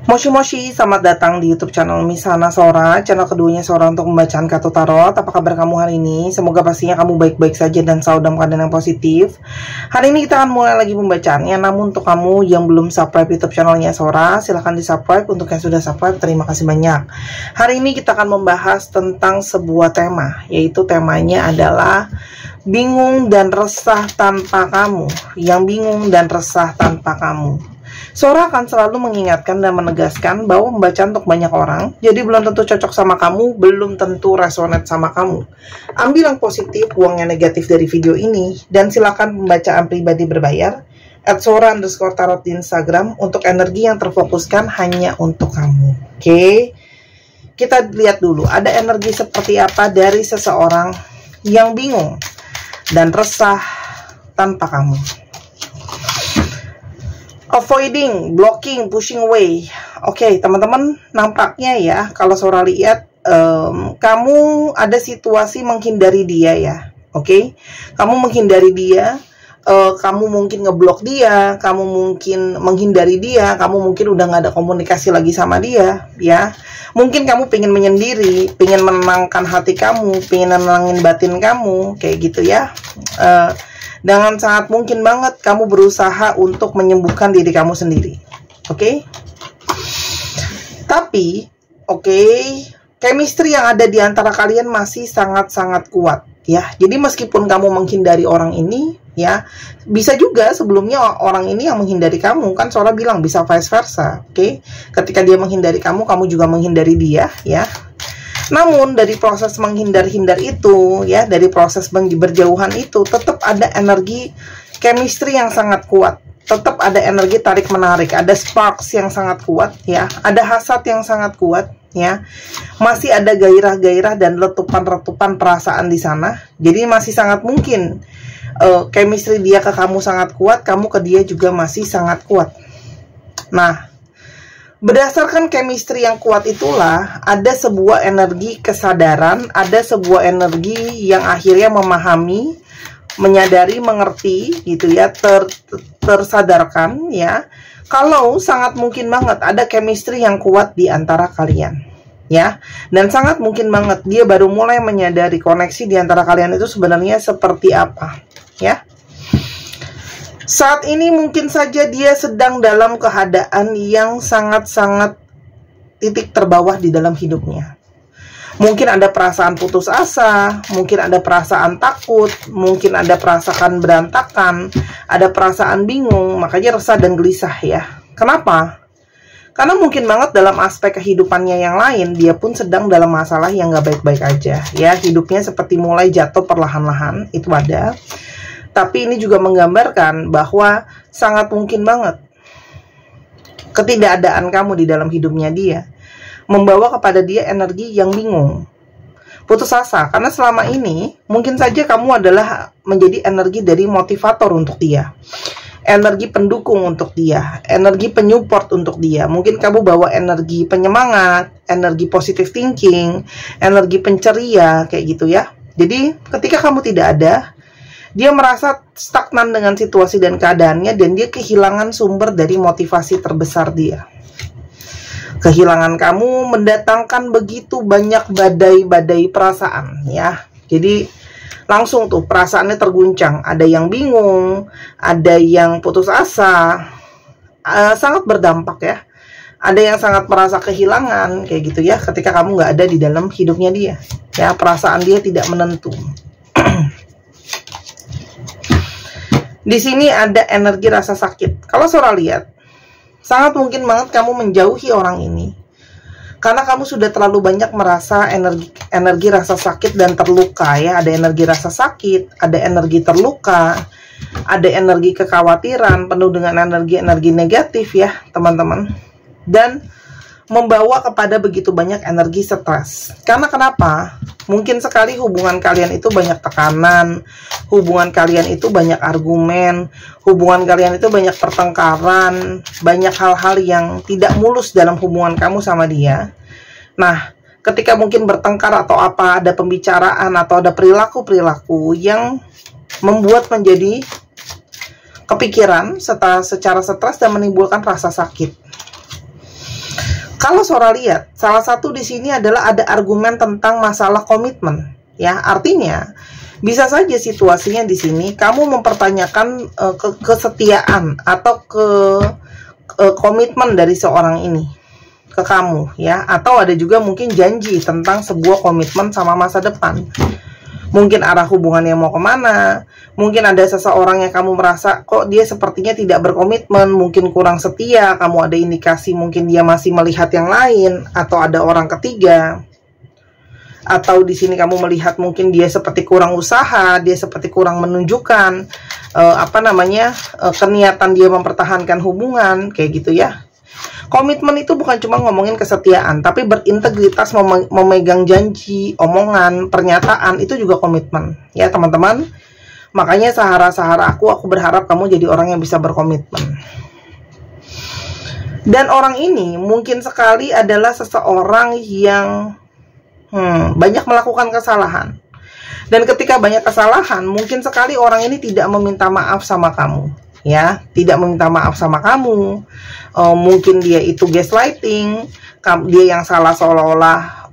Moshi Moshi, selamat datang di YouTube channel Misana Sora, channel keduanya Sora untuk membacaan kartu tarot. Apa kabar kamu hari ini? Semoga pastinya kamu baik-baik saja dan selalu dalam keadaan yang positif. Hari ini kita akan mulai lagi pembacaannya. Namun untuk kamu yang belum subscribe YouTube channelnya Sora, silahkan di subscribe. Untuk yang sudah subscribe, terima kasih banyak. Hari ini kita akan membahas tentang sebuah tema, yaitu temanya adalah bingung dan resah tanpa kamu. Yang bingung dan resah tanpa kamu. Sora akan selalu mengingatkan dan menegaskan bahwa pembacaan untuk banyak orang, jadi belum tentu cocok sama kamu, belum tentu resonate sama kamu. Ambil yang positif, buang yang negatif dari video ini, dan silakan pembacaan pribadi berbayar, @sora_tarot di Instagram, untuk energi yang terfokuskan hanya untuk kamu. Oke? Kita lihat dulu, ada energi seperti apa dari seseorang yang bingung dan resah tanpa kamu. Avoiding, blocking, pushing away. Oke, teman-teman, nampaknya ya, kalau Sora lihat, kamu ada situasi menghindari dia ya. Oke, kamu menghindari dia, kamu mungkin ngeblok dia, kamu mungkin menghindari dia, kamu mungkin udah nggak ada komunikasi lagi sama dia, ya. Mungkin kamu pengen menyendiri, pengen menenangkan hati kamu, pengen nenangin batin kamu, kayak gitu ya. Dengan sangat mungkin banget kamu berusaha untuk menyembuhkan diri kamu sendiri. Oke? Tapi, chemistry yang ada di antara kalian masih sangat-sangat kuat, ya. Jadi meskipun kamu menghindari orang ini, ya, bisa juga sebelumnya orang ini yang menghindari kamu. Kan Sora bilang bisa vice versa, oke? Ketika dia menghindari kamu, kamu juga menghindari dia, ya. Namun dari proses menghindar-hindar itu, ya, dari proses berjauhan itu, tetap ada energi chemistry yang sangat kuat. Tetap ada energi tarik-menarik, ada sparks yang sangat kuat, ya. Ada hasad yang sangat kuat, ya. Masih ada gairah-gairah dan letupan-letupan perasaan di sana. Jadi masih sangat mungkin chemistry dia ke kamu sangat kuat, kamu ke dia juga masih sangat kuat. Nah, berdasarkan chemistry yang kuat itulah, ada sebuah energi kesadaran, ada sebuah energi yang akhirnya memahami, menyadari, mengerti, gitu ya, tersadarkan, ya, kalau sangat mungkin banget ada chemistry yang kuat di antara kalian, ya, dan sangat mungkin banget dia baru mulai menyadari koneksi di antara kalian itu sebenarnya seperti apa, ya. Saat ini mungkin saja dia sedang dalam keadaan yang sangat-sangat titik terbawah di dalam hidupnya. Mungkin ada perasaan putus asa, mungkin ada perasaan takut, mungkin ada perasaan berantakan, ada perasaan bingung, makanya resah dan gelisah ya. Kenapa? Karena mungkin banget dalam aspek kehidupannya yang lain, dia pun sedang dalam masalah yang gak baik-baik aja. Ya, hidupnya seperti mulai jatuh perlahan-lahan, itu ada. Tapi ini juga menggambarkan bahwa sangat mungkin banget ketidakadaan kamu di dalam hidupnya dia membawa kepada dia energi yang bingung, putus asa. Karena selama ini mungkin saja kamu adalah menjadi energi dari motivator untuk dia, energi pendukung untuk dia, energi penyupport untuk dia. Mungkin kamu bawa energi penyemangat, energi positive thinking, energi penceria, kayak gitu ya. Jadi ketika kamu tidak ada, dia merasa stagnan dengan situasi dan keadaannya, dan dia kehilangan sumber dari motivasi terbesar dia. Kehilangan kamu mendatangkan begitu banyak badai-badai perasaan, ya. Jadi langsung tuh perasaannya terguncang. Ada yang bingung, ada yang putus asa, sangat berdampak ya. Ada yang sangat merasa kehilangan, kayak gitu ya, ketika kamu nggak ada di dalam hidupnya dia. Ya, perasaan dia tidak menentu. Di sini ada energi rasa sakit. Kalau Sora lihat, sangat mungkin banget kamu menjauhi orang ini karena kamu sudah terlalu banyak merasa energi rasa sakit dan terluka ya. Ada energi rasa sakit, ada energi terluka, ada energi kekhawatiran penuh dengan energi negatif ya, teman-teman. Dan membawa kepada begitu banyak energi stres. Karena kenapa? Mungkin sekali hubungan kalian itu banyak tekanan, hubungan kalian itu banyak argumen, hubungan kalian itu banyak pertengkaran, banyak hal-hal yang tidak mulus dalam hubungan kamu sama dia. Nah, ketika mungkin bertengkar atau apa, ada pembicaraan atau ada perilaku-perilaku yang membuat menjadi kepikiran secara stres dan menimbulkan rasa sakit. Kalau Sora lihat, salah satu di sini adalah ada argumen tentang masalah komitmen, ya. Artinya, bisa saja situasinya di sini kamu mempertanyakan kesetiaan atau komitmen dari seorang ini ke kamu, ya. Atau ada juga mungkin janji tentang sebuah komitmen sama masa depan. Mungkin arah hubungannya mau kemana, mungkin ada seseorang yang kamu merasa kok dia sepertinya tidak berkomitmen, mungkin kurang setia, kamu ada indikasi mungkin dia masih melihat yang lain, atau ada orang ketiga, atau di sini kamu melihat mungkin dia seperti kurang usaha, dia seperti kurang menunjukkan keniatan dia mempertahankan hubungan, kayak gitu ya. Komitmen itu bukan cuma ngomongin kesetiaan, tapi berintegritas, memegang janji, omongan, pernyataan, itu juga komitmen, ya teman-teman. Makanya sahara-sahara aku berharap kamu jadi orang yang bisa berkomitmen. Dan orang ini mungkin sekali adalah seseorang yang banyak melakukan kesalahan. Dan ketika banyak kesalahan, mungkin sekali orang ini tidak meminta maaf sama kamu, ya, tidak meminta maaf sama kamu. Mungkin dia itu gaslighting, dia yang salah, seolah-olah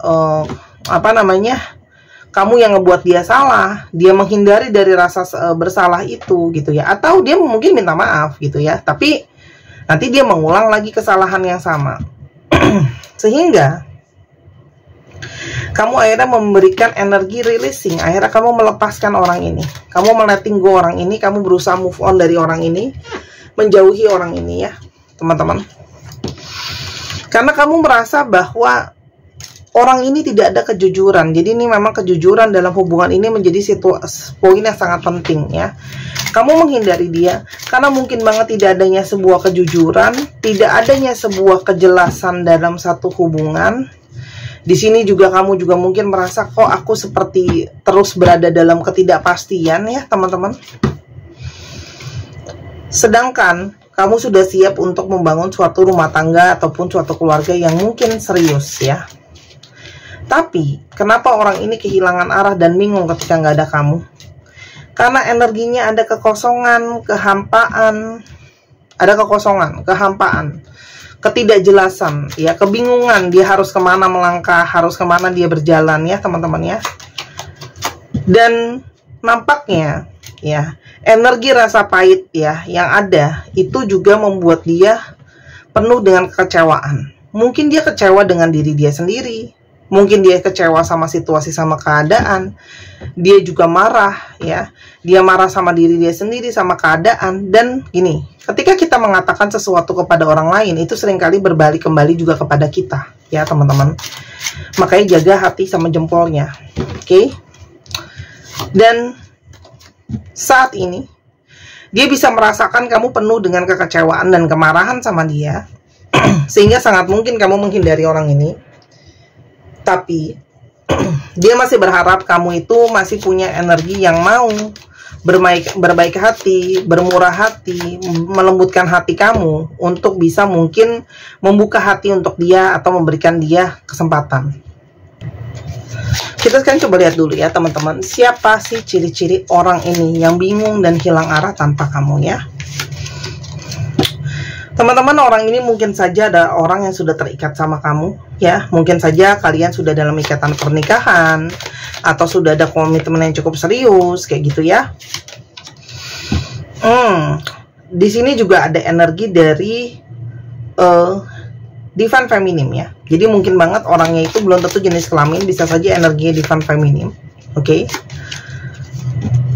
kamu yang ngebuat dia salah, dia menghindari dari rasa bersalah itu, gitu ya. Atau dia mungkin minta maaf, gitu ya, tapi nanti dia mengulang lagi kesalahan yang sama. Sehingga kamu akhirnya memberikan energi releasing, akhirnya kamu melepaskan orang ini, kamu meletting go orang ini, kamu berusaha move on dari orang ini, menjauhi orang ini, ya teman-teman. Karena kamu merasa bahwa orang ini tidak ada kejujuran. Jadi ini memang kejujuran dalam hubungan ini menjadi poin yang sangat penting, ya. Kamu menghindari dia karena mungkin banget tidak adanya sebuah kejujuran, tidak adanya sebuah kejelasan dalam satu hubungan. Di sini juga kamu juga mungkin merasa kok aku seperti terus berada dalam ketidakpastian, ya teman-teman. Sedangkan kamu sudah siap untuk membangun suatu rumah tangga ataupun suatu keluarga yang mungkin serius, ya. Tapi kenapa orang ini kehilangan arah dan bingung ketika nggak ada kamu? Karena energinya ada kekosongan, kehampaan, ada kekosongan, kehampaan, ketidakjelasan, ya, kebingungan. Dia harus kemana melangkah, harus kemana dia berjalan, ya teman-teman, ya. Dan nampaknya, ya, energi rasa pahit, ya, yang ada itu juga membuat dia penuh dengan kekecewaan. Mungkin dia kecewa dengan diri dia sendiri, mungkin dia kecewa sama situasi, sama keadaan. Dia juga marah, ya, dia marah sama diri dia sendiri, sama keadaan. Dan gini, ketika kita mengatakan sesuatu kepada orang lain, itu seringkali berbalik kembali juga kepada kita, ya teman-teman. Makanya jaga hati sama jempolnya, oke? Dan saat ini dia bisa merasakan kamu penuh dengan kekecewaan dan kemarahan sama dia, sehingga sangat mungkin kamu menghindari orang ini. Tapi dia masih berharap kamu itu masih punya energi yang mau berbaik hati, bermurah hati, melembutkan hati kamu untuk bisa mungkin membuka hati untuk dia atau memberikan dia kesempatan. Kita sekarang coba lihat dulu, ya teman-teman, siapa sih ciri-ciri orang ini yang bingung dan hilang arah tanpa kamu, ya. Teman-teman, orang ini mungkin saja ada orang yang sudah terikat sama kamu, ya. Mungkin saja kalian sudah dalam ikatan pernikahan atau sudah ada komitmen yang cukup serius, kayak gitu, ya. Di sini juga ada energi dari divine feminim, ya. Jadi mungkin banget orangnya itu belum tentu jenis kelamin, bisa saja energinya divine feminim, oke.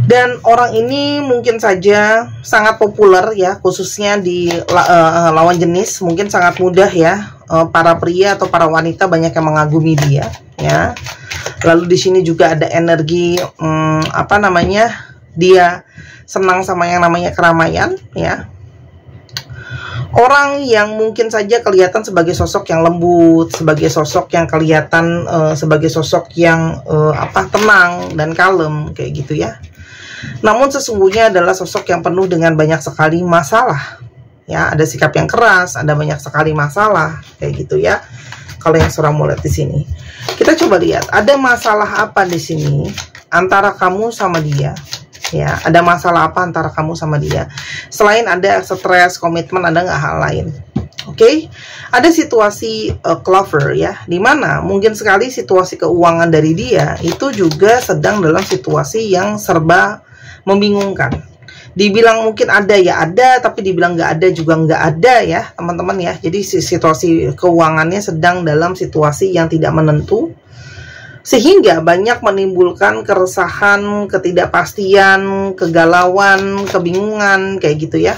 Dan orang ini mungkin saja sangat populer, ya, khususnya di lawan jenis. Mungkin sangat mudah, ya, para pria atau para wanita banyak yang mengagumi dia, ya. Lalu di sini juga ada energi dia senang sama yang namanya keramaian, ya. Orang yang mungkin saja kelihatan sebagai sosok yang lembut, sebagai sosok yang kelihatan sebagai sosok yang tenang dan kalem, kayak gitu, ya. Namun sesungguhnya adalah sosok yang penuh dengan banyak sekali masalah, ya. Ada sikap yang keras, ada banyak sekali masalah, kayak gitu, ya. Kalau yang Sora mau lihat di sini, kita coba lihat ada masalah apa di sini antara kamu sama dia. Ya, ada masalah apa antara kamu sama dia? Selain ada stres, komitmen, ada nggak hal lain? Oke, ada situasi Clover ya, dimana mungkin sekali situasi keuangan dari dia itu juga sedang dalam situasi yang serba membingungkan. Dibilang mungkin ada ya ada, tapi dibilang nggak ada juga nggak ada ya teman-teman ya. Jadi situasi keuangannya sedang dalam situasi yang tidak menentu, sehingga banyak menimbulkan keresahan, ketidakpastian, kegalauan, kebingungan kayak gitu ya.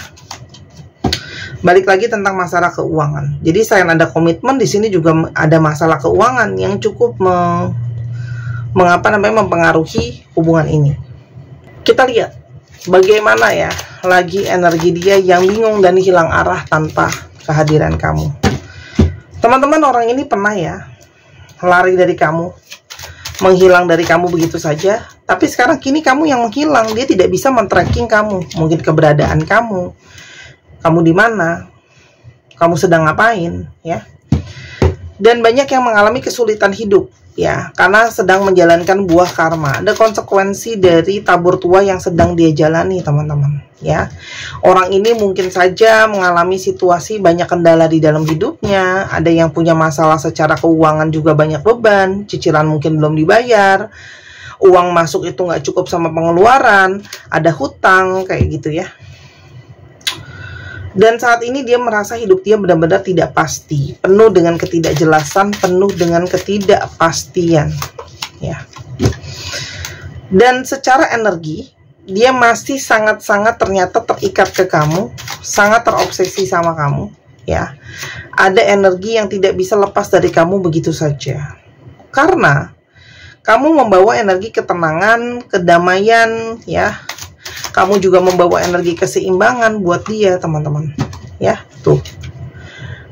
Balik lagi tentang masalah keuangan. Jadi selain ada komitmen, di sini juga ada masalah keuangan yang cukup mempengaruhi hubungan ini. Kita lihat bagaimana ya lagi energi dia yang bingung dan hilang arah tanpa kehadiran kamu. Teman-teman, orang ini pernah ya lari dari kamu, menghilang dari kamu begitu saja. Tapi sekarang kini kamu yang menghilang, dia tidak bisa men-tracking kamu, mungkin keberadaan kamu. Kamu di mana? Kamu sedang ngapain? Ya. Dan banyak yang mengalami kesulitan hidup, ya, karena sedang menjalankan buah karma. Ada konsekuensi dari tabur tua yang sedang dia jalani, teman-teman. Ya, orang ini mungkin saja mengalami situasi banyak kendala di dalam hidupnya. Ada yang punya masalah secara keuangan juga banyak beban, cicilan mungkin belum dibayar, uang masuk itu nggak cukup sama pengeluaran, ada hutang kayak gitu ya. Dan saat ini dia merasa hidup dia benar-benar tidak pasti, penuh dengan ketidakjelasan, penuh dengan ketidakpastian, ya. Dan secara energi, dia masih sangat-sangat ternyata terikat ke kamu, sangat terobsesi sama kamu, ya. Ada energi yang tidak bisa lepas dari kamu begitu saja. Karena kamu membawa energi ketenangan, kedamaian, ya. Kamu juga membawa energi keseimbangan buat dia, teman-teman. Ya, tuh.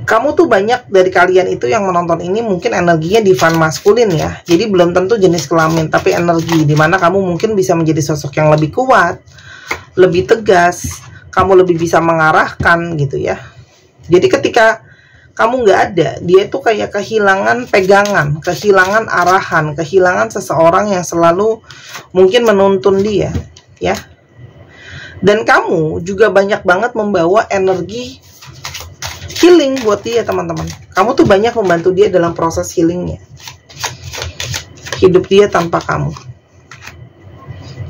Kamu tuh banyak dari kalian itu yang menonton ini mungkin energinya divine maskulin ya. Jadi belum tentu jenis kelamin, tapi energi. Dimana kamu mungkin bisa menjadi sosok yang lebih kuat, lebih tegas, kamu lebih bisa mengarahkan gitu ya. Jadi ketika kamu nggak ada, dia tuh kayak kehilangan pegangan, kehilangan arahan, kehilangan seseorang yang selalu mungkin menuntun dia, ya. Dan kamu juga banyak banget membawa energi healing buat dia, teman-teman. Kamu tuh banyak membantu dia dalam proses healingnya. Hidup dia tanpa kamu.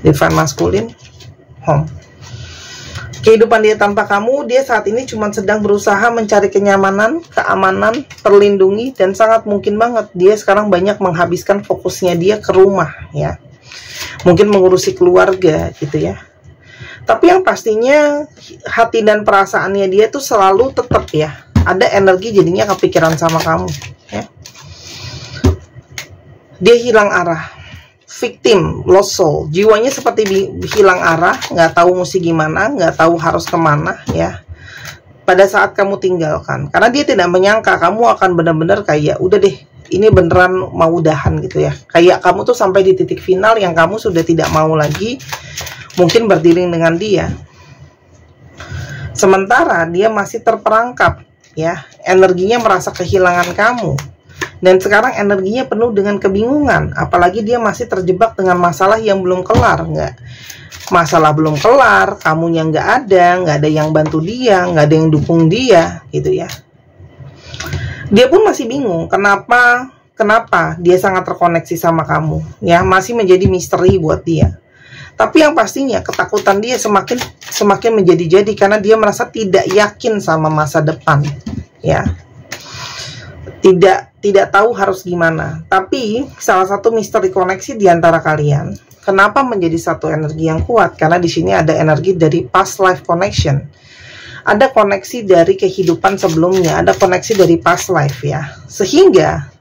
Divine masculine, home. Kehidupan dia tanpa kamu, dia saat ini cuma sedang berusaha mencari kenyamanan, keamanan, terlindungi, dan sangat mungkin banget dia sekarang banyak menghabiskan fokusnya dia ke rumah, ya. Mungkin mengurusi keluarga, gitu ya. Tapi yang pastinya hati dan perasaannya dia tuh selalu tetap ya, ada energi jadinya kepikiran sama kamu ya. Dia hilang arah, victim, lost soul, jiwanya seperti hilang arah, nggak tahu mesti gimana, nggak tahu harus kemana ya. Pada saat kamu tinggalkan, karena dia tidak menyangka kamu akan benar-benar kayak udah deh, ini beneran mau udahan gitu ya. Kayak kamu tuh sampai di titik final yang kamu sudah tidak mau lagi mungkin berdiri dengan dia. Sementara dia masih terperangkap ya, energinya merasa kehilangan kamu. Dan sekarang energinya penuh dengan kebingungan, apalagi dia masih terjebak dengan masalah yang belum kelar. Masalah belum kelar, kamunya nggak ada yang bantu dia, nggak ada yang dukung dia gitu ya. Dia pun masih bingung kenapa dia sangat terkoneksi sama kamu ya, masih menjadi misteri buat dia. Tapi yang pastinya ketakutan dia semakin menjadi-jadi karena dia merasa tidak yakin sama masa depan, ya. Tidak tahu harus gimana. Tapi salah satu misteri koneksi di antara kalian, kenapa menjadi satu energi yang kuat? Karena di sini ada energi dari past life connection. Ada koneksi dari kehidupan sebelumnya, ada koneksi dari past life ya. Sehingga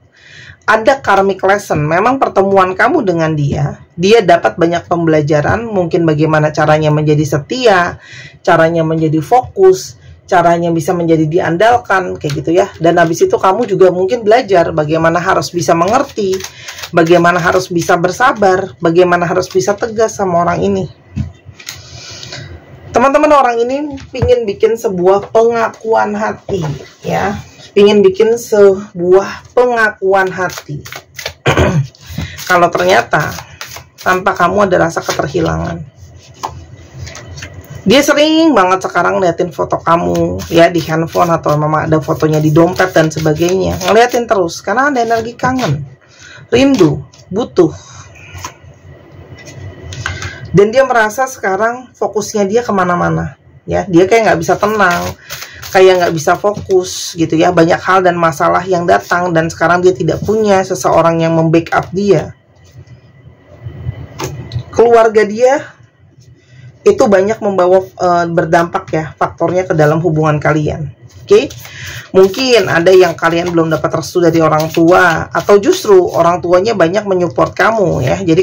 ada karmic lesson. Memang pertemuan kamu dengan dia dapat banyak pembelajaran, mungkin bagaimana caranya menjadi setia, caranya menjadi fokus, caranya bisa menjadi diandalkan, kayak gitu ya. Dan habis itu kamu juga mungkin belajar bagaimana harus bisa mengerti, bagaimana harus bisa bersabar, bagaimana harus bisa tegas sama orang ini. Teman-teman, orang ini pingin bikin sebuah pengakuan hati, ya. Ingin bikin sebuah pengakuan hati. Kalau ternyata tanpa kamu ada rasa keterhilangan. Dia sering banget sekarang ngeliatin foto kamu ya di handphone, atau memang ada fotonya di dompet dan sebagainya. Ngeliatin terus karena ada energi kangen, rindu, butuh. Dan dia merasa sekarang fokusnya dia kemana-mana ya. Dia kayak nggak bisa tenang, kayak nggak bisa fokus gitu ya. Banyak hal dan masalah yang datang, dan sekarang dia tidak punya seseorang yang membackup dia. Keluarga dia itu banyak membawa berdampak ya, faktornya ke dalam hubungan kalian. Oke, mungkin ada yang kalian belum dapat restu dari orang tua, atau justru orang tuanya banyak menyupport kamu ya. Jadi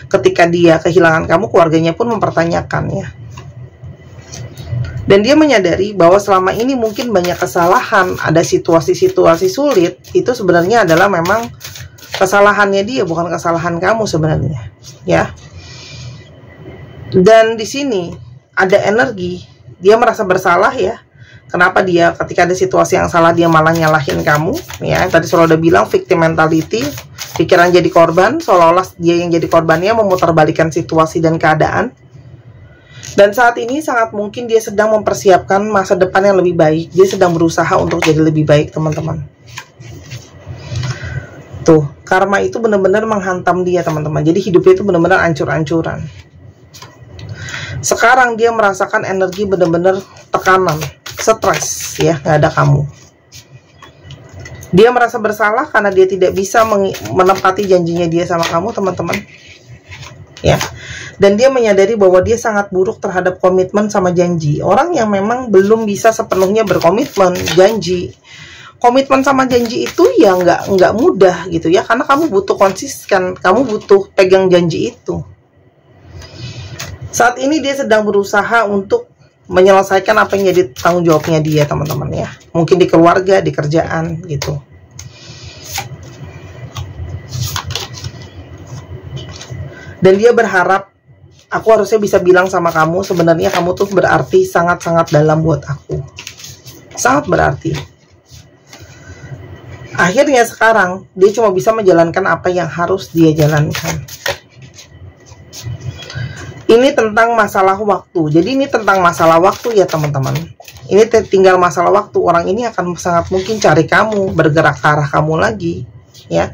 ketika dia kehilangan kamu, keluarganya pun mempertanyakan ya. Dan dia menyadari bahwa selama ini mungkin banyak kesalahan, ada situasi-situasi sulit, itu sebenarnya adalah memang kesalahannya dia, bukan kesalahan kamu sebenarnya ya. Dan di sini ada energi, dia merasa bersalah ya. Kenapa dia ketika ada situasi yang salah dia malah nyalahin kamu ya. Tadi Sora udah bilang victim mentality, pikiran jadi korban, seolah-olah dia yang jadi korbannya, memutarbalikkan situasi dan keadaan. Dan saat ini sangat mungkin dia sedang mempersiapkan masa depan yang lebih baik. Dia sedang berusaha untuk jadi lebih baik, teman-teman. Tuh, karma itu benar-benar menghantam dia, teman-teman. Jadi hidupnya itu benar-benar ancur-ancuran. Sekarang dia merasakan energi benar-benar tekanan, stres ya, nggak ada kamu. Dia merasa bersalah karena dia tidak bisa menepati janjinya dia sama kamu, teman-teman ya. Dan dia menyadari bahwa dia sangat buruk terhadap komitmen sama janji. Orang yang memang belum bisa sepenuhnya berkomitmen, janji, komitmen sama janji itu ya nggak mudah gitu ya, karena kamu butuh konsisten, kamu butuh pegang janji itu. Saat ini dia sedang berusaha untuk menyelesaikan apa yang jadi tanggung jawabnya dia, teman-teman ya. Mungkin di keluarga, di kerjaan gitu. Dan dia berharap, aku harusnya bisa bilang sama kamu, sebenarnya kamu tuh berarti sangat-sangat dalam buat aku. Sangat berarti. Akhirnya sekarang, dia cuma bisa menjalankan apa yang harus dia jalankan. Ini tentang masalah waktu. Jadi ini tentang masalah waktu ya, teman-teman. Ini tinggal masalah waktu. Orang ini akan sangat mungkin cari kamu, bergerak ke arah kamu lagi ya.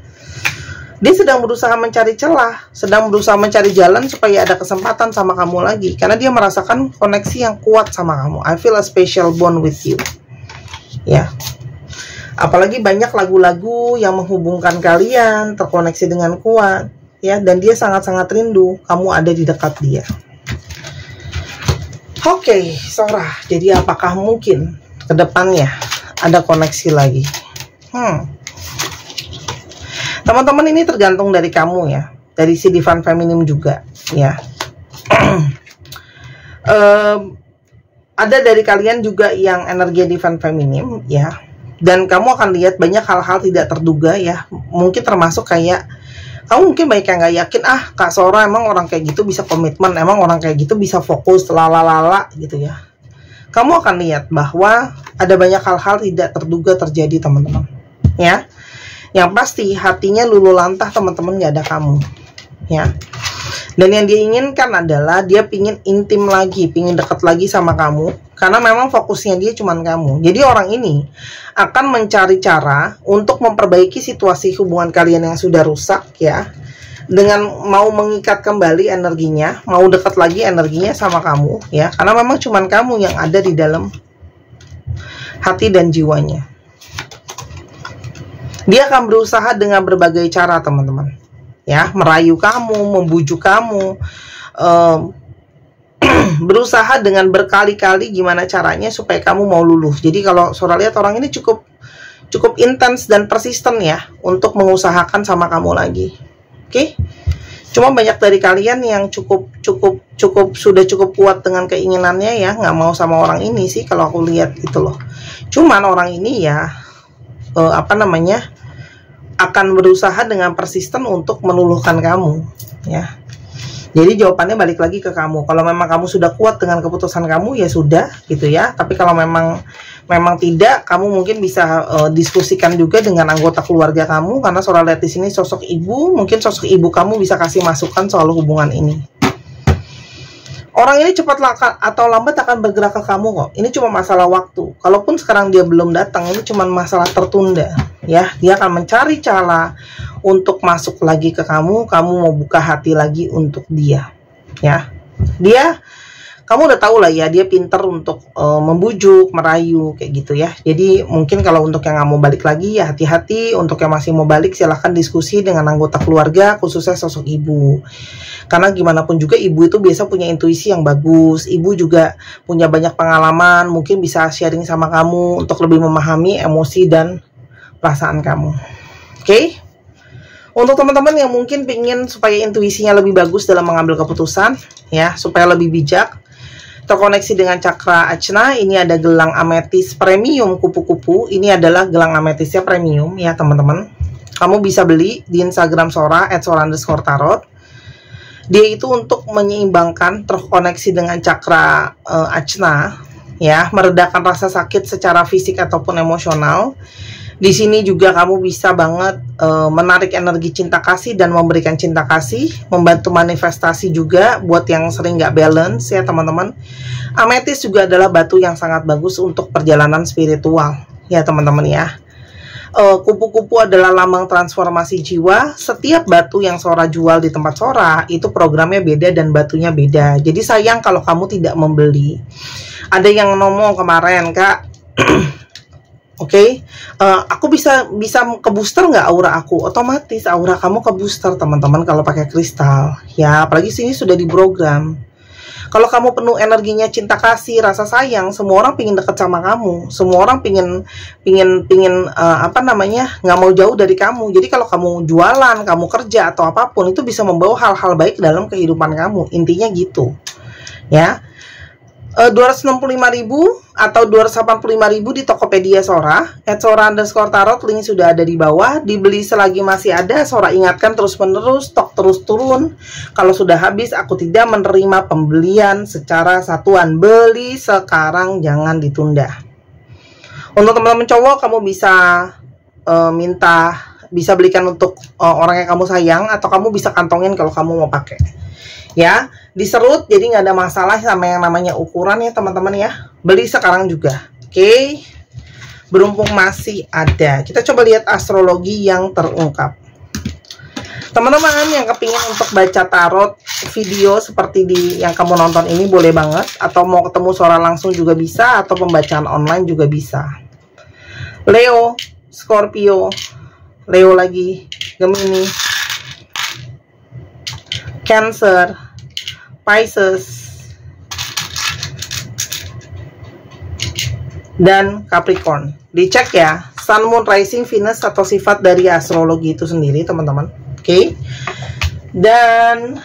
Dia sedang berusaha mencari celah, sedang berusaha mencari jalan supaya ada kesempatan sama kamu lagi, karena dia merasakan koneksi yang kuat sama kamu. I feel a special bond with you ya. Apalagi banyak lagu-lagu yang menghubungkan kalian, terkoneksi dengan kuat ya, dan dia sangat-sangat rindu kamu ada di dekat dia. Oke, Sora, jadi apakah mungkin ke depannya ada koneksi lagi? Teman-teman, ini tergantung dari kamu ya, dari si Divine Feminine juga ya. Ada dari kalian juga yang energi Divine Feminine ya, dan kamu akan lihat banyak hal-hal tidak terduga ya. Mungkin termasuk kayak kamu mungkin banyak yang nggak yakin, Kak Sora emang orang kayak gitu bisa komitmen, emang orang kayak gitu bisa fokus, lalala gitu ya. Kamu akan lihat bahwa ada banyak hal-hal tidak terduga terjadi, teman-teman ya. Yang pasti hatinya luluh lantah, teman-teman, nggak ada kamu ya. Dan yang dia inginkan adalah dia pingin intim lagi, pingin dekat lagi sama kamu, karena memang fokusnya dia cuman kamu. Jadi orang ini akan mencari cara untuk memperbaiki situasi hubungan kalian yang sudah rusak ya, dengan mau mengikat kembali energinya, mau dekat lagi energinya sama kamu ya, karena memang cuman kamu yang ada di dalam hati dan jiwanya. Dia akan berusaha dengan berbagai cara, teman-teman ya, merayu kamu, membujuk kamu, berusaha dengan berkali-kali gimana caranya supaya kamu mau luluh. Jadi kalau Sora lihat orang ini cukup intens dan persisten ya untuk mengusahakan sama kamu lagi. Oke? Cuma banyak dari kalian yang sudah cukup kuat dengan keinginannya ya, nggak mau sama orang ini sih kalau aku lihat itu loh. Cuman orang ini ya akan berusaha dengan persisten untuk meluluhkan kamu ya. Jadi jawabannya balik lagi ke kamu. Kalau memang kamu sudah kuat dengan keputusan kamu ya sudah gitu ya. Tapi kalau memang tidak, kamu mungkin bisa diskusikan juga dengan anggota keluarga kamu, karena Sora lihat di sini sosok ibu, mungkin sosok ibu kamu bisa kasih masukan soal hubungan ini. Orang ini cepat atau lambat akan bergerak ke kamu kok. Ini cuma masalah waktu. Kalaupun sekarang dia belum datang, ini cuma masalah tertunda. Ya, dia akan mencari cara untuk masuk lagi ke kamu. Kamu mau buka hati lagi untuk dia. Ya, kamu udah tahu lah ya, dia pinter untuk membujuk, merayu, kayak gitu ya. Jadi mungkin kalau untuk yang nggak mau balik lagi ya hati-hati. Untuk yang masih mau balik silahkan diskusi dengan anggota keluarga, khususnya sosok ibu. Karena gimana pun juga ibu itu biasa punya intuisi yang bagus. Ibu juga punya banyak pengalaman, mungkin bisa sharing sama kamu untuk lebih memahami emosi dan perasaan kamu. Oke? Untuk teman-teman yang mungkin pingin supaya intuisinya lebih bagus dalam mengambil keputusan, ya, supaya lebih bijak, terkoneksi dengan cakra Ajna, ini ada gelang ametis premium kupu-kupu. Ini adalah gelang ametisnya premium ya teman-teman. Kamu bisa beli di Instagram Sora @sora_tarot. Dia itu untuk menyeimbangkan, terkoneksi dengan cakra Ajna, ya, meredakan rasa sakit secara fisik ataupun emosional. Di sini juga kamu bisa banget menarik energi cinta kasih dan memberikan cinta kasih, membantu manifestasi juga buat yang sering nggak balance ya teman-teman. Ametis juga adalah batu yang sangat bagus untuk perjalanan spiritual ya teman-teman ya. Kupu-kupu adalah lambang transformasi jiwa. Setiap batu yang Sora jual di tempat Sora itu programnya beda dan batunya beda. Jadi sayang kalau kamu tidak membeli. Ada yang ngomong kemarin, Kak, Oke, aku bisa ke booster nggak aura aku? Otomatis aura kamu ke booster teman-teman kalau pakai kristal. Ya, apalagi sini sudah diprogram. Kalau kamu penuh energinya cinta kasih, rasa sayang, semua orang pingin deket sama kamu. Semua orang pingin nggak mau jauh dari kamu. Jadi kalau kamu jualan, kamu kerja atau apapun itu bisa membawa hal-hal baik dalam kehidupan kamu. Intinya gitu, ya. 265.000 atau 285.000 di Tokopedia Sora @sora_tarot, link sudah ada di bawah. Dibeli selagi masih ada. Sora ingatkan terus menerus, stok terus turun. Kalau sudah habis aku tidak menerima pembelian secara satuan. Beli sekarang, jangan ditunda. Untuk teman-teman cowok, kamu bisa bisa belikan untuk orang yang kamu sayang, atau kamu bisa kantongin kalau kamu mau pakai. Ya, diserut, jadi nggak ada masalah sama yang namanya ukuran ya teman-teman ya. Beli sekarang juga. Oke, berhubung masih ada, kita coba lihat astrologi yang terungkap. Teman-teman yang kepingin untuk baca tarot video seperti yang kamu nonton ini boleh banget, atau mau ketemu Sora langsung juga bisa, atau pembacaan online juga bisa. Leo, Scorpio, Leo lagi, Gemini, Cancer, Pisces, dan Capricorn. Dicek ya, Sun, Moon, Rising, Venus atau sifat dari astrologi itu sendiri teman-teman. Oke. Dan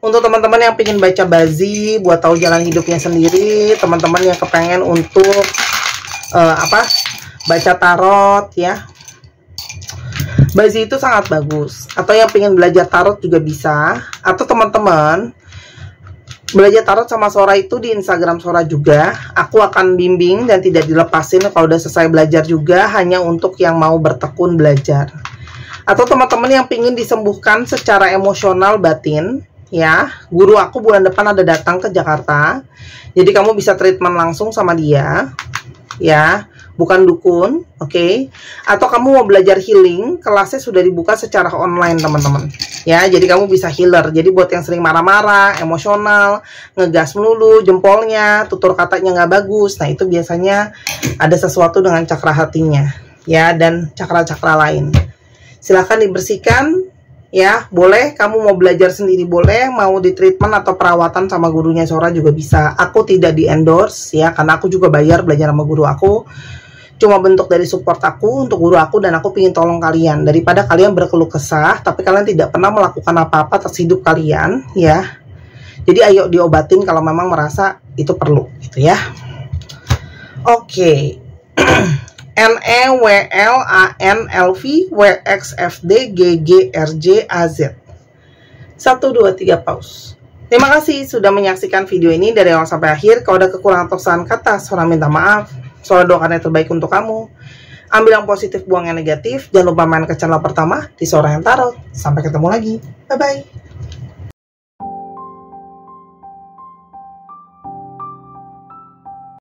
untuk teman-teman yang ingin baca bazi buat tahu jalan hidupnya sendiri, teman-teman yang kepengen untuk baca tarot ya, bazi itu sangat bagus. Atau yang pengen belajar tarot juga bisa. Atau teman-teman belajar tarot sama Sora itu di Instagram Sora juga. Aku akan bimbing dan tidak dilepasin kalau udah selesai belajar juga, hanya untuk yang mau bertekun belajar. Atau teman-teman yang pengen disembuhkan secara emosional batin, ya, guru aku bulan depan ada datang ke Jakarta. Jadi kamu bisa treatment langsung sama dia, ya. Bukan dukun, oke? Atau kamu mau belajar healing, kelasnya sudah dibuka secara online teman-teman. Ya, jadi kamu bisa healer. Jadi buat yang sering marah-marah, emosional, ngegas melulu, jempolnya, tutur katanya nggak bagus. Nah, itu biasanya ada sesuatu dengan cakra hatinya, ya, dan cakra-cakra lain. Silahkan dibersihkan, ya, boleh. Kamu mau belajar sendiri boleh, mau di treatment atau perawatan sama gurunya Sora juga bisa. Aku tidak di endorse, ya, karena aku juga bayar belajar sama guru aku. Cuma bentuk dari support aku untuk guru aku, dan aku ingin tolong kalian daripada kalian berkeluh kesah tapi kalian tidak pernah melakukan apa-apa atas hidup kalian, ya. Jadi ayo diobatin kalau memang merasa itu perlu, gitu ya. Oke. NEWLANLVWXFDGGRJAZ 1, 2, 3 pause. Terima kasih sudah menyaksikan video ini dari awal sampai akhir. Kalau ada kekurangan atau kesalahan kata, Sora minta maaf. Sora doakan yang terbaik untuk kamu. Ambil yang positif, buang yang negatif. Jangan lupa main ke channel pertama di Sora yang Tarot. Sampai ketemu lagi. Bye-bye.